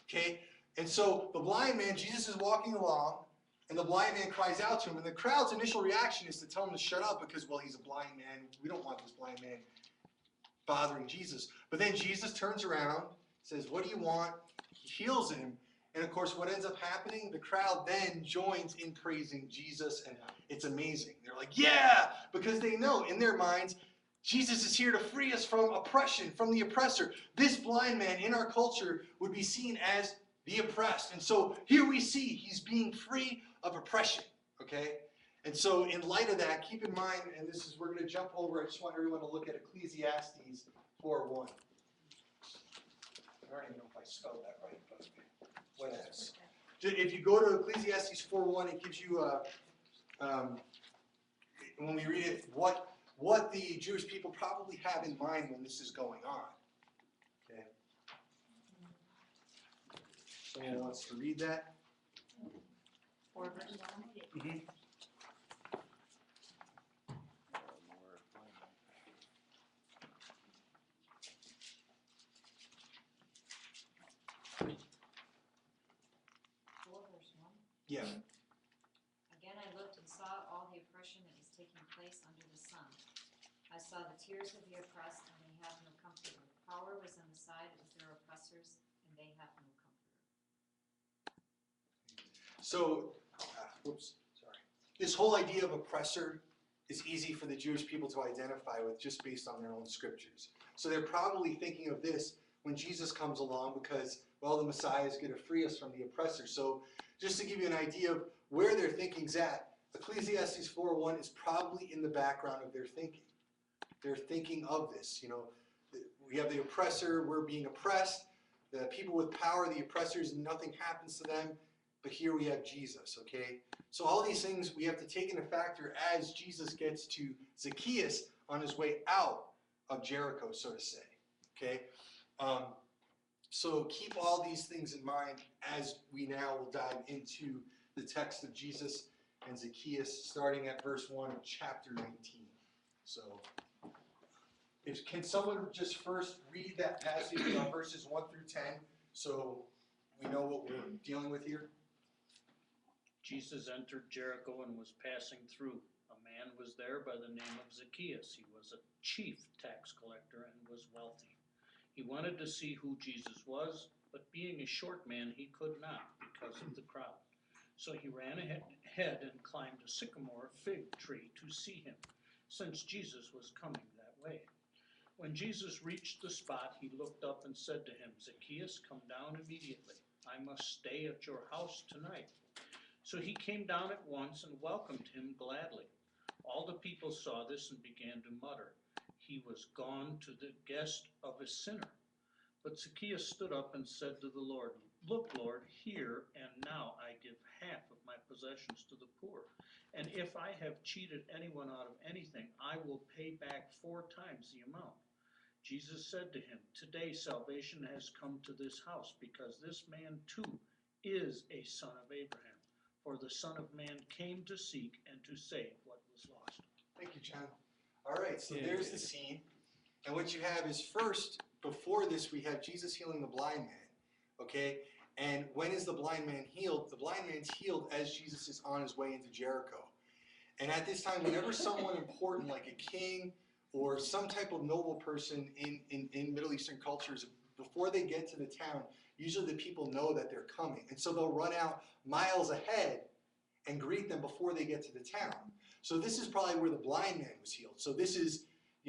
Okay? And so the blind man, Jesus is walking along, and the blind man cries out to him, and the crowd's initial reaction is to tell him to shut up because, well, he's a blind man. We don't want this blind man bothering Jesus. But then Jesus turns around, says, what do you want? He heals him. And of course, what ends up happening? The crowd then joins in praising Jesus, and it's amazing. They're like, yeah, because they know in their minds, Jesus is here to free us from oppression, from the oppressor. This blind man in our culture would be seen as the oppressed. And so here we see he's being free of oppression, okay? And so in light of that, keep in mind, and this is, we're going to jump over, I just want everyone to look at Ecclesiastes 4:1. I don't even know if I spelled that right, but what else? If you go to Ecclesiastes 4:1, it gives you, when we read it, what the Jewish people probably have in mind when this is going on. Okay. Someone wants to read that? 4 verse 1. Mm-hmm. Yeah. Again I looked and saw all the oppression that was taking place under the sun. I saw the tears of the oppressed, and they have no comforter. Power was on the side of their oppressors, and they have no comforter. So, sorry. This whole idea of oppressor is easy for the Jewish people to identify with just based on their own scriptures. So they're probably thinking of this when Jesus comes along because, well, the Messiah is going to free us from the oppressor. So just to give you an idea of where their thinking's at, Ecclesiastes 4:1 is probably in the background of their thinking. They're thinking of this. You know, we have the oppressor, we're being oppressed. The people with power, the oppressors, nothing happens to them. But here we have Jesus, okay? So all these things we have to take into factor as Jesus gets to Zacchaeus on his way out of Jericho, so to say, okay? So keep all these things in mind as we now will dive into the text of Jesus and Zacchaeus, starting at verse 1 of chapter 19. So, can someone just first read that passage on verses 1 through 10 so we know what we're dealing with here? Jesus entered Jericho and was passing through. A man was there by the name of Zacchaeus. He was a chief tax collector and was wealthy. He wanted to see who Jesus was, but being a short man, he could not because of the crowd. So he ran ahead and climbed a sycamore fig tree to see him, since Jesus was coming that way. When Jesus reached the spot, he looked up and said to him, Zacchaeus, come down immediately. I must stay at your house tonight. So he came down at once and welcomed him gladly. All the people saw this and began to mutter, he was gone to the guest of a sinner. But Zacchaeus stood up and said to the Lord, look, Lord, here and now I give half of my possessions to the poor. And if I have cheated anyone out of anything, I will pay back 4 times the amount. Jesus said to him, today salvation has come to this house, because this man too is a son of Abraham. For the Son of Man came to seek and to save what was lost. Thank you, John. All right, so there's the scene. And what you have is first, before this, we have Jesus healing the blind man. Okay? And when is the blind man healed? The blind man's healed as Jesus is on his way into Jericho. And at this time, whenever someone important like a king or some type of noble person in Middle Eastern cultures, before they get to the town, usually the people know that they're coming. And so they'll run out miles ahead and greet them before they get to the town. So this is probably where the blind man was healed. So this is,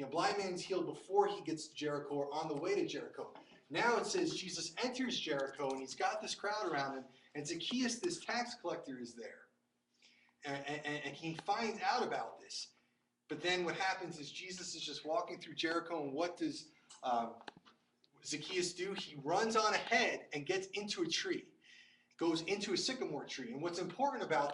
blind man's healed before he gets to Jericho or on the way to Jericho. Now it says Jesus enters Jericho and he's got this crowd around him, and Zacchaeus, this tax collector, is there. And he finds out about this. But then what happens is Jesus is just walking through Jericho, and what does Zacchaeus do? He runs on ahead and gets into a tree, goes into a sycamore tree. And what's important about